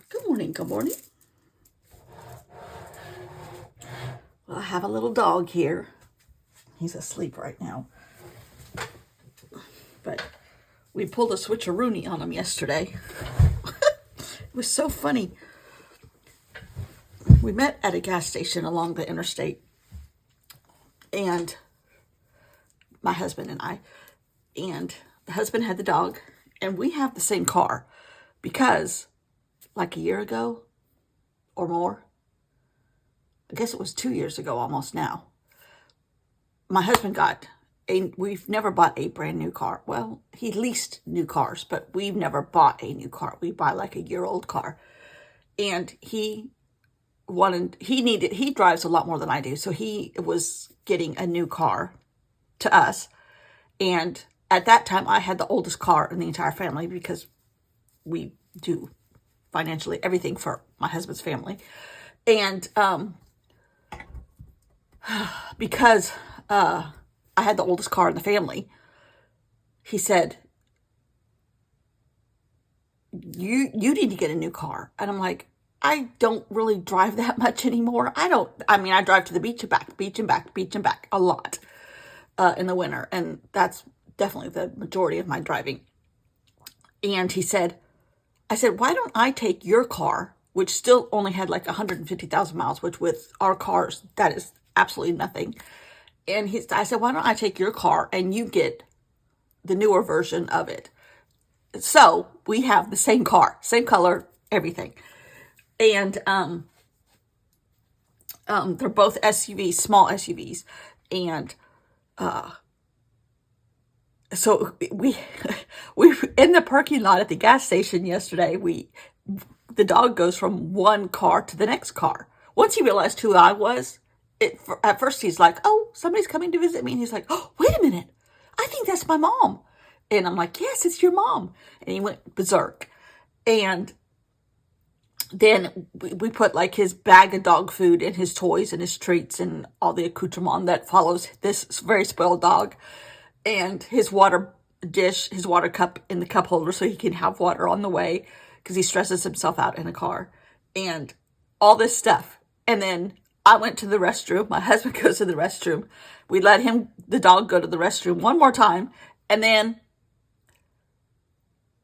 Good morning, good morning. Well, I have a little dog here. He's asleep right now. But we pulled a switcheroony on him yesterday. It was so funny. We met at a gas station along the interstate. And my husband and I. And the husband had the dog. And we have the same car. Because like a year ago or more, I guess it was 2 years ago almost now, my husband got we've never bought a brand new car. Well, he leased new cars, but we've never bought a new car. We buy like a year-old car. And he drives a lot more than I do. So he was getting a new car to us. And at that time, I had the oldest car in the entire family because we do financially everything for my husband's family. And because I had the oldest car in the family, he said, you need to get a new car. And I'm like, I don't really drive that much anymore. I drive to the beach and back a lot in the winter. And that's definitely the majority of my driving. And I said, why don't I take your car, which still only had like 150,000 miles, which with our cars, that is absolutely nothing. And I said, why don't I take your car and you get the newer version of it? So we have the same car, same color, everything. And they're both SUVs, small SUVs. And so we in the parking lot at the gas station yesterday, the dog goes from one car to the next car. Once he realized who I was, at first he's like, oh, somebody's coming to visit me. And he's like, oh, wait a minute. I think that's my mom. And I'm like, yes, it's your mom. And he went berserk. And then we put like his bag of dog food and his toys and his treats and all the accoutrement that follows this very spoiled dog, and his water dish, his water cup in the cup holder so he can have water on the way because he stresses himself out in a car, and all this stuff. And then I went to the restroom. My husband goes to the restroom. We let the dog go to the restroom one more time. And then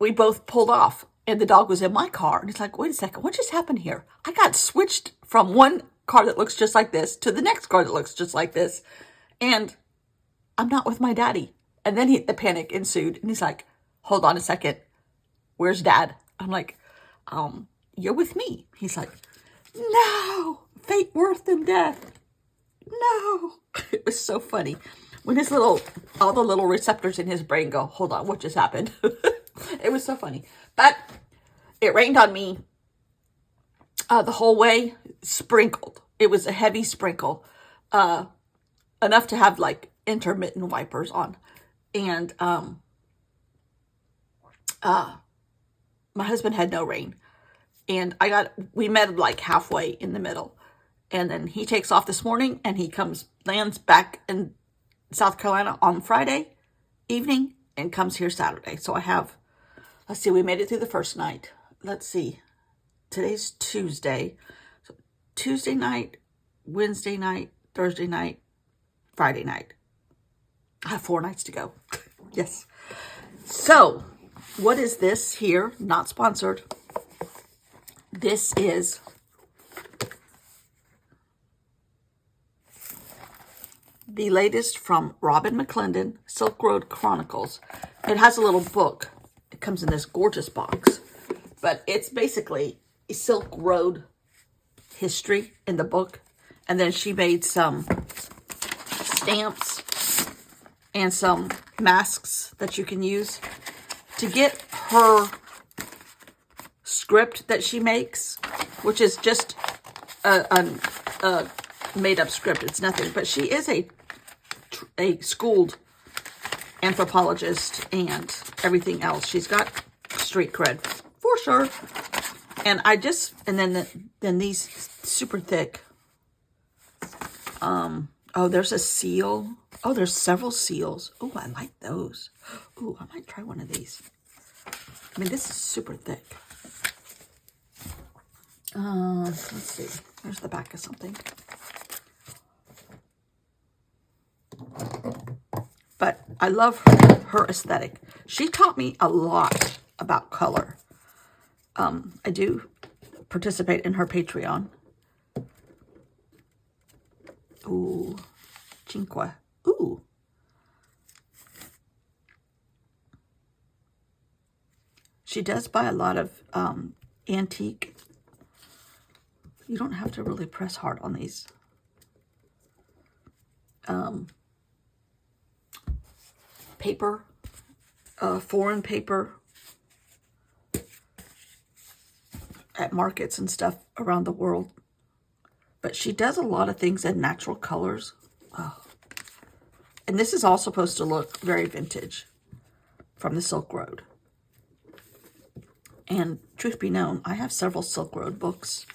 we both pulled off. And the dog was in my car. And he's like, wait a second, what just happened here? I got switched from one car that looks just like this to the next car that looks just like this. And I'm not with my daddy. And then the panic ensued. And he's like, hold on a second. Where's dad? I'm like, you're with me. He's like, no, fate worse than death. No. It was so funny. When all the little receptors in his brain go, hold on, what just happened? It was so funny. But it rained on me the whole way, sprinkled. It was a heavy sprinkle, enough to have like intermittent wipers on. And my husband had no rain. And we met like halfway in the middle. And then he takes off this morning and he lands back in South Carolina on Friday evening and comes here Saturday. So let's see, we made it through the first night. Let's see, today's Tuesday. So Tuesday night, Wednesday night, Thursday night, Friday night. I have 4 nights to go. Yes. So what is this here? Not sponsored. This is the latest from Robin McClendon, Silk Road Chronicles. It has a little book. It comes in this gorgeous box. But it's basically a Silk Road history in the book. And then she made some stamps and some masks that you can use to get her script that she makes, which is just a made-up script. It's nothing. But she is a schooled anthropologist and everything else. She's got street cred for sure. And then these super thick. Oh, there's a seal. Oh, there's several seals. Oh, I like those. Oh, I might try one of these. I mean, this is super thick. Let's see. There's the back of something. But I love her aesthetic. She taught me a lot about color. I do participate in her Patreon. Ooh, cinque. Ooh. She does buy a lot of antique. You don't have to really press hard on these. Paper, foreign paper at markets and stuff around the world. But she does a lot of things in natural colors. Oh. And this is all supposed to look very vintage from the Silk Road. And truth be known, I have several Silk Road books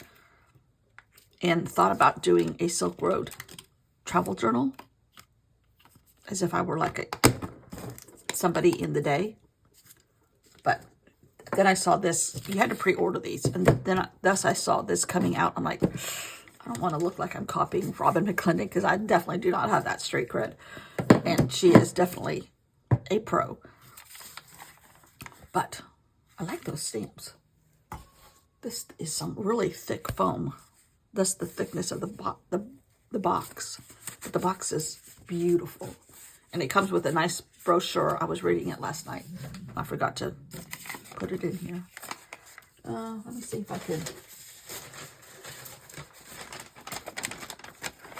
and thought about doing a Silk Road travel journal as if I were like somebody in the day. But then I saw this. You had to pre-order these. And then thus I saw this coming out. I'm like, I don't want to look like I'm copying Robin McClendon because I definitely do not have that street cred. And she is definitely a pro. But I like those stamps. This is some really thick foam. That's the thickness of the box. But the box is beautiful. And it comes with a nice brochure. I was reading it last night. I forgot to put it in here. Let me see if I can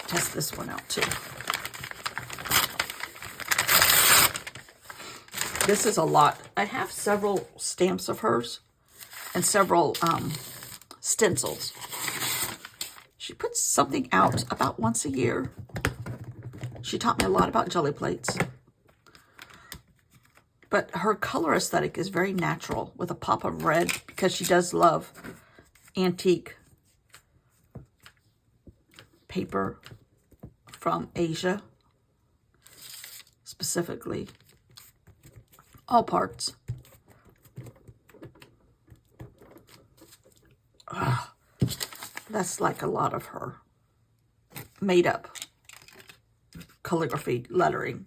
test this one out too. This is a lot. I have several stamps of hers and several stencils. She puts something out about once a year. She taught me a lot about jelly plates. But her color aesthetic is very natural with a pop of red because she does love antique paper from Asia, specifically. All parts. That's like a lot of her made up calligraphy lettering.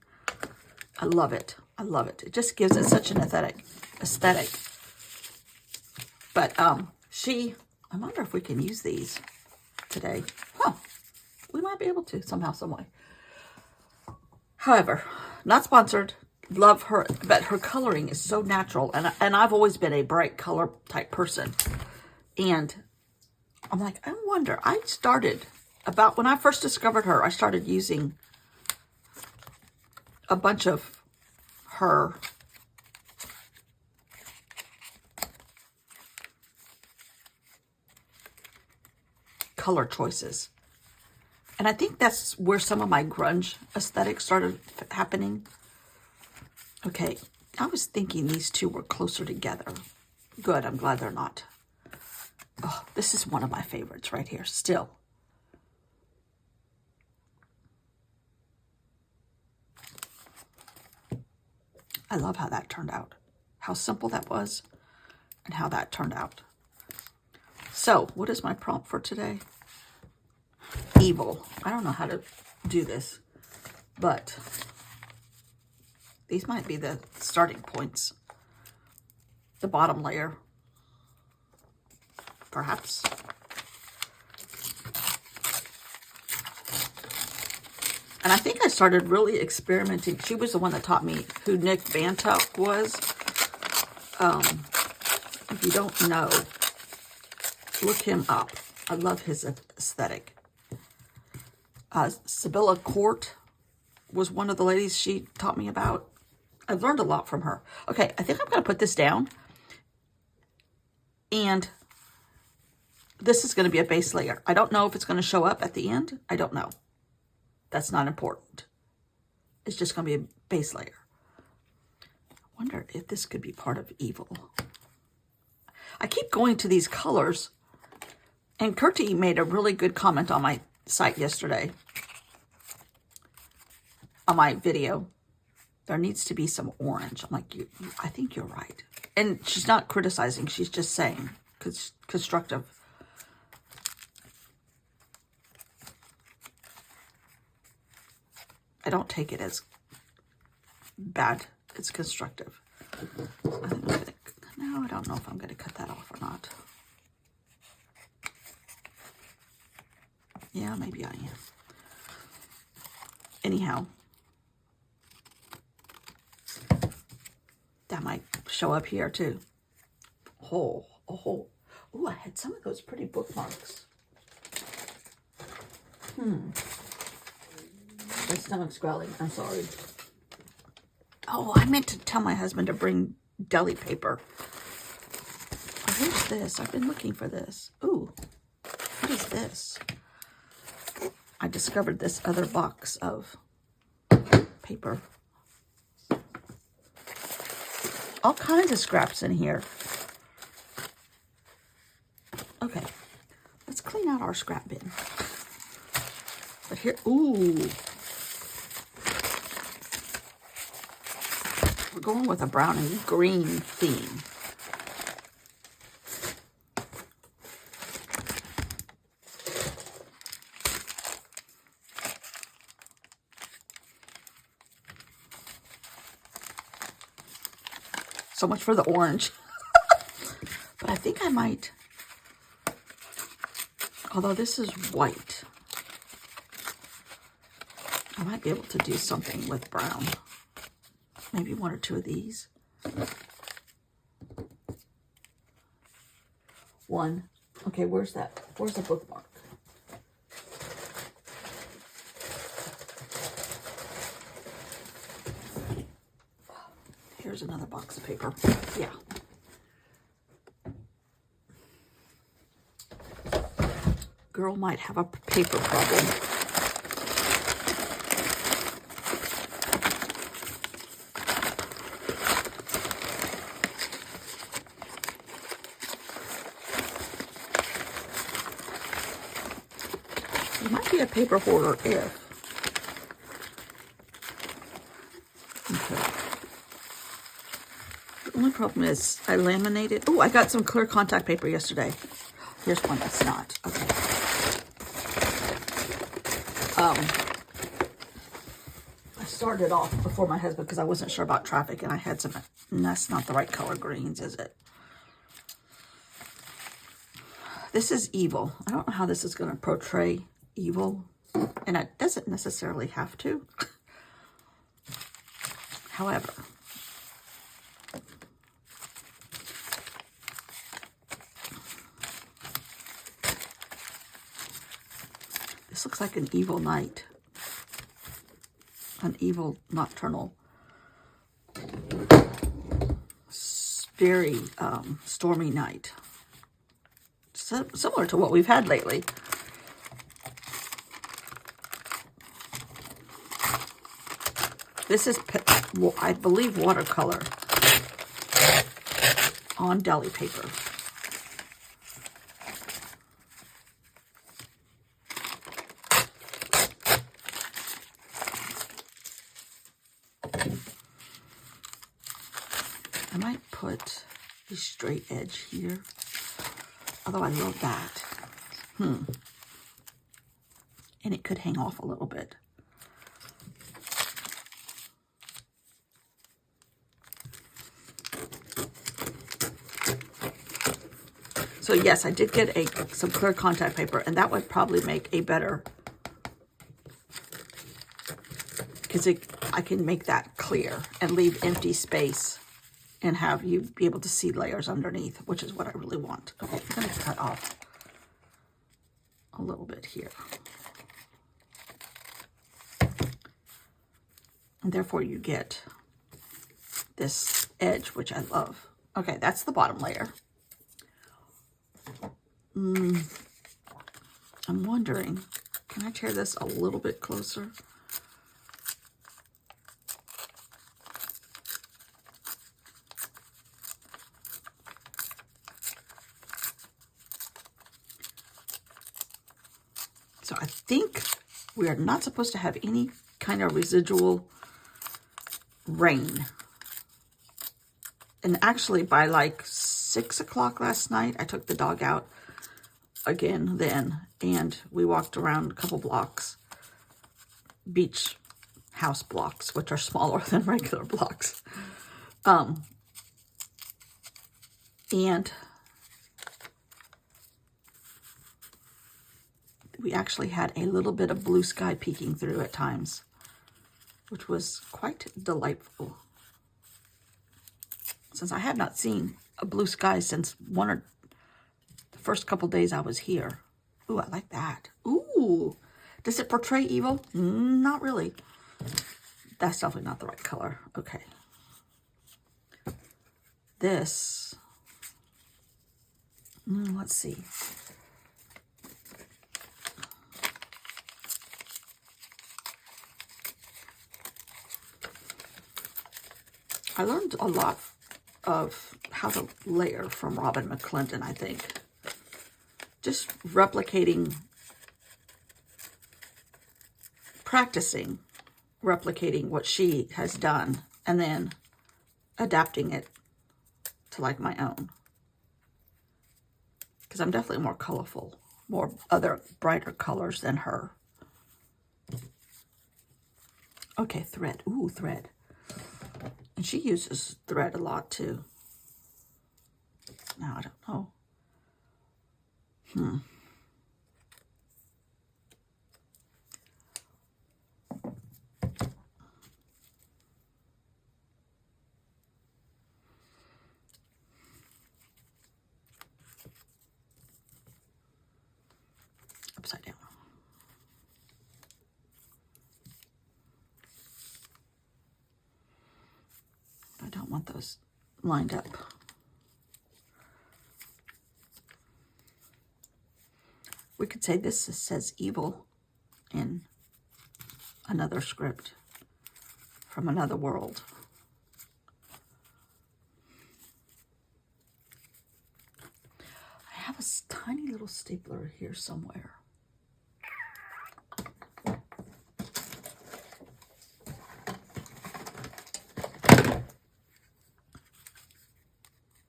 I love it. I love it. It just gives it such an aesthetic. But I wonder if we can use these today. Huh. We might be able to somehow, some way. However, not sponsored. Love her, but her coloring is so natural. And I've always been a bright color type person. And I'm like, I wonder, I started about when I first discovered her, I started using a bunch of her color choices. And I think that's where some of my grunge aesthetic started happening. Okay, I was thinking these two were closer together. Good, I'm glad they're not. Oh, this is one of my favorites right here, still. I love how that turned out. How simple that was and how that turned out. So, what is my prompt for today? Evil. I don't know how to do this, but these might be the starting points. The bottom layer, perhaps. And I think I started really experimenting. She was the one that taught me who Nick Bantuck was. If you don't know, look him up. I love his aesthetic. Sibylla Court was one of the ladies she taught me about. I've learned a lot from her. Okay, I think I'm going to put this down. And this is going to be a base layer. I don't know if it's going to show up at the end. I don't know. That's not important. It's just going to be a base layer. I wonder if this could be part of Evil. I keep going to these colors. And Kurti made a really good comment on my site yesterday. On my video. There needs to be some orange. I'm like, I think you're right. And she's not criticizing. She's just saying constructive I don't take it as bad. It's constructive. I think no, I don't know if I'm going to cut that off or not. Yeah, maybe I am. Anyhow, that might show up here too. Oh, I had some of those pretty bookmarks. My stomach's growling. I'm sorry. Oh, I meant to tell my husband to bring deli paper. Oh, here's this. I've been looking for this. Ooh, what is this? I discovered this other box of paper. All kinds of scraps in here. Okay, let's clean out our scrap bin. But here, ooh. We're going with a brown and green theme. So much for the orange. But I think I might, although this is white, I might be able to do something with brown. Maybe one or two of these. One. Okay, where's that? Where's the bookmark? Here's another box of paper. Yeah. Girl might have a paper problem. It might be a paper hoarder if. Okay. The only problem is I laminated. Oh, I got some clear contact paper yesterday. Here's one that's not. Okay. I started off before my husband because I wasn't sure about traffic, and I had some, and that's not the right color greens, is it? This is evil. I don't know how this is going to portray evil, and it doesn't necessarily have to. However, this looks like an evil night, an evil nocturnal, very stormy night. So, similar to what we've had lately. This is, I believe, watercolor on deli paper. I might put a straight edge here. Although I love that. And it could hang off a little bit. So yes, I did get some clear contact paper, and that would probably make a better, because I can make that clear and leave empty space and have you be able to see layers underneath, which is what I really want. Okay, I'm going to cut off a little bit here. And therefore you get this edge, which I love. Okay, that's the bottom layer. I'm wondering, can I tear this a little bit closer? So I think we are not supposed to have any kind of residual rain. And actually by like 6 o'clock last night, I took the dog out again then, and we walked around a couple blocks, beach house blocks, which are smaller than regular blocks. And we actually had a little bit of blue sky peeking through at times, which was quite delightful. Since I had not seen a blue sky since the first couple days I was here. Ooh, I like that. Ooh, does it portray evil? Not really. That's definitely not the right color. Okay. This, let's see. I learned a lot of how to layer from Robin McClendon, I think. Just practicing replicating what she has done, and then adapting it to like my own. Because I'm definitely more colorful, more other brighter colors than her. Okay, thread. Ooh, thread. And she uses thread a lot too. Now, I don't know. Upside down. I don't want those lined up. We could say this says evil in another script from another world. I have a tiny little stapler here somewhere.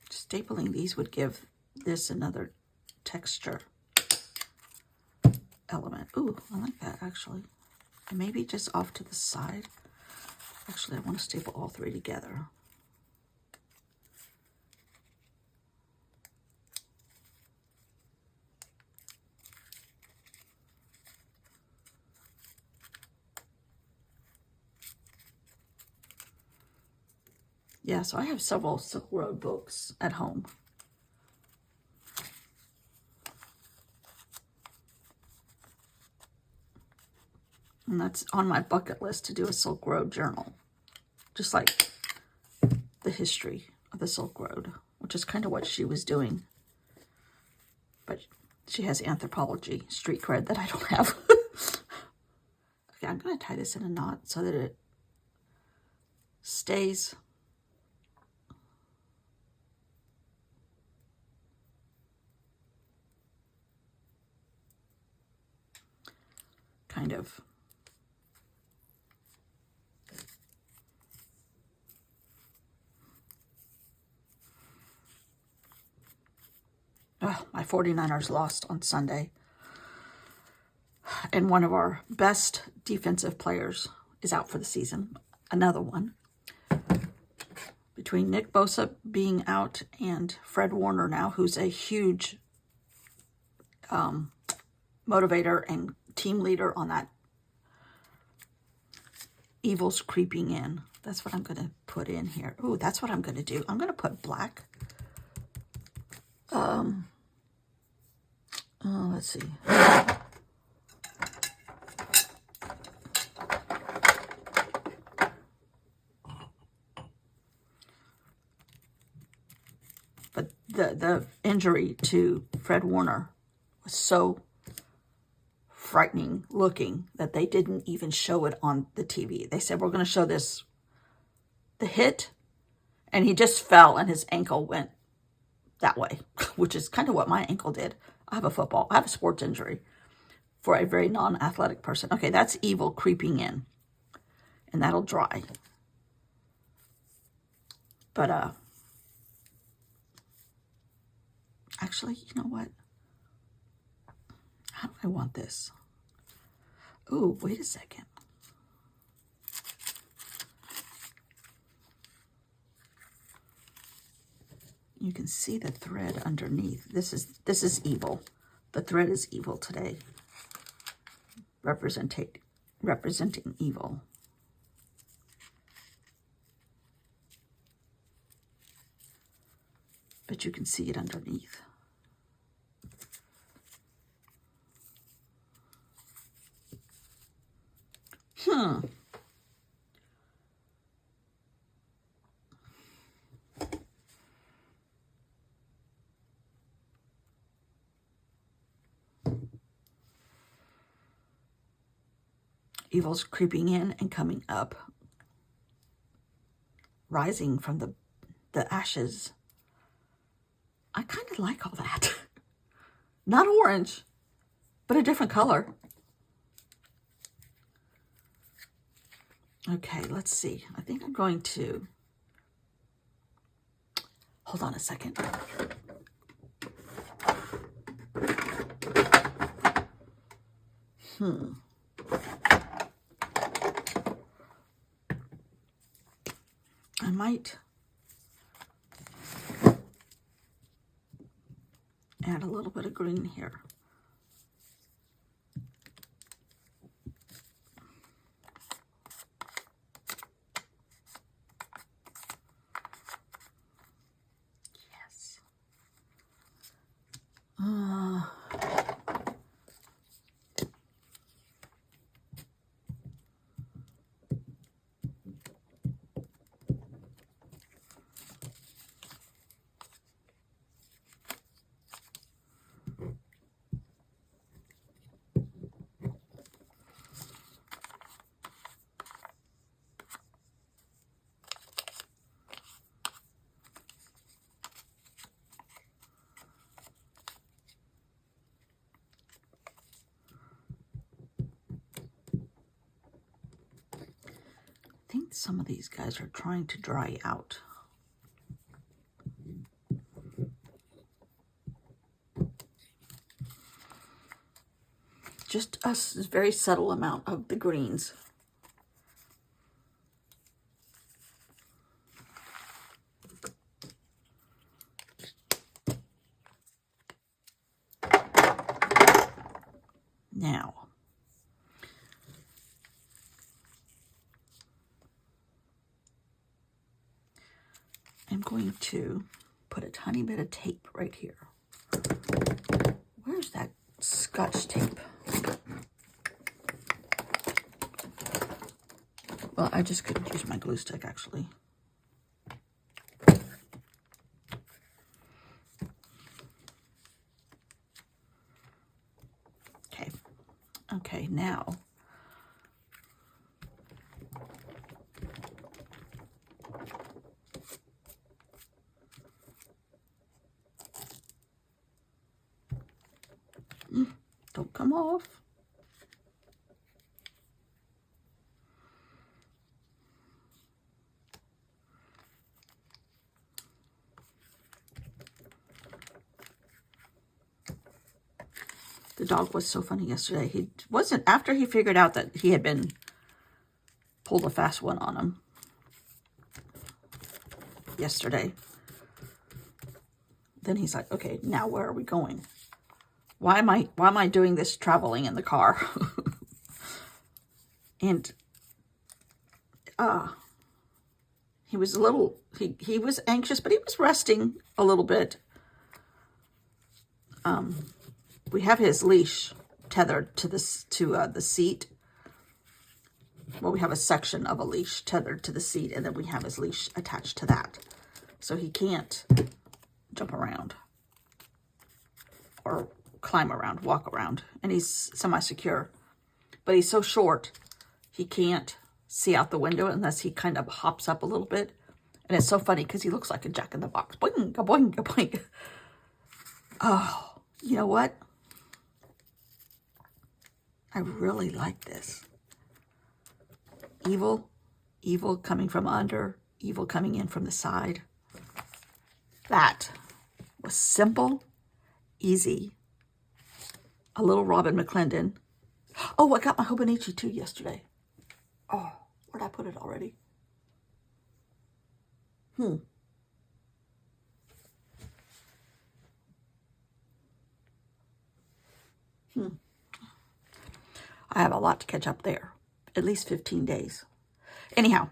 Stapling these would give this another texture element. Ooh, I like that actually. And maybe just off to the side. Actually, I want to staple all three together. Yeah, so I have several Silk Road books at home. And that's on my bucket list to do a Silk Road journal. Just like the history of the Silk Road, which is kind of what she was doing. But she has anthropology, street cred that I don't have. Okay, I'm going to tie this in a knot so that it stays. Kind of. Oh, my 49ers lost on Sunday. And one of our best defensive players is out for the season. Another one. Between Nick Bosa being out and Fred Warner now, who's a huge motivator and team leader on that. Evil's creeping in. That's what I'm going to put in here. Ooh, that's what I'm going to do. I'm going to put black. Let's see. But the injury to Fred Warner was so frightening looking that they didn't even show it on the TV. They said, we're going to show this, the hit, and he just fell and his ankle went that way, which is kind of what my ankle did. I have a sports injury for a very non-athletic person. Okay, that's Evil creeping in, and that'll dry. But, actually, you know what? How do I want this? Ooh, wait a second. You can see the thread underneath. This is evil. The thread is evil today. Representing evil. But you can see it underneath. Evil's creeping in and coming up, rising from the ashes. I kind of like all that. Not orange, but a different color. Okay, let's see. I think I'm going to... Hold on a second. I might add a little bit of green here. Yes. I think some of these guys are trying to dry out. Just a very subtle amount of the greens. Now, I'm going to put a tiny bit of tape right here. Where's that Scotch tape? Well, I just couldn't use my glue stick, actually. Okay. Okay, now... Don't come off. The dog was so funny yesterday. He wasn't, after he figured out that he had been pulled a fast one on him yesterday. Then he's like, okay, now where are we going? Why am I doing this traveling in the car? And he was a little, he was anxious, but he was resting a little bit. We have his leash tethered to this, the seat. Well, we have a section of a leash tethered to the seat, and then we have his leash attached to that. So he can't jump around or climb around, walk around. And he's semi-secure. But he's so short, he can't see out the window unless he kind of hops up a little bit. And it's so funny because he looks like a jack-in-the-box. Boing, boing, boing. Oh, you know what? I really like this. Evil, evil coming from under, evil coming in from the side. That was simple, easy. A little Robin McClendon. Oh, I got my Hobonichi too yesterday. Oh, where'd I put it already? I have a lot to catch up there. At least 15 days. Anyhow,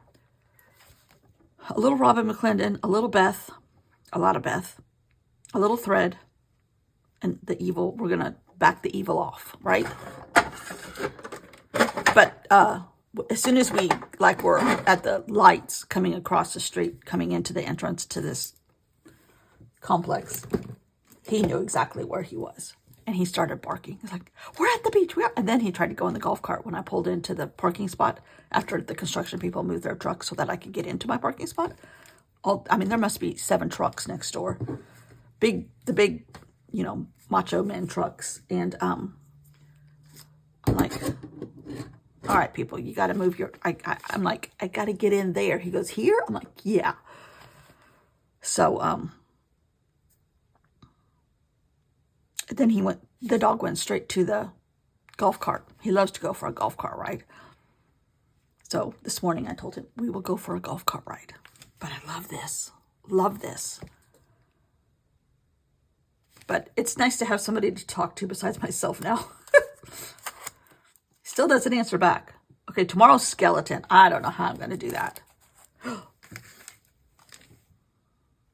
a little Robin McClendon, a little Beth, a lot of Beth, a little Thread, and the evil. We're going to back the evil off, right? But as soon as we, like, were at the lights coming across the street, coming into the entrance to this complex, he knew exactly where he was. And he started barking. He's like, we're at the beach. And then he tried to go in the golf cart when I pulled into the parking spot after the construction people moved their trucks so that I could get into my parking spot. There must be 7 trucks next door. The big, macho men trucks. And I'm like, all right, people, you got to move your, I'm like, I got to get in there. He goes, here? I'm like, yeah. So, then the dog went straight to the golf cart. He loves to go for a golf cart ride. So this morning I told him we will go for a golf cart ride. But I love this. But it's nice to have somebody to talk to besides myself now. Still doesn't answer back. Okay, tomorrow's skeleton. I don't know how I'm going to do that.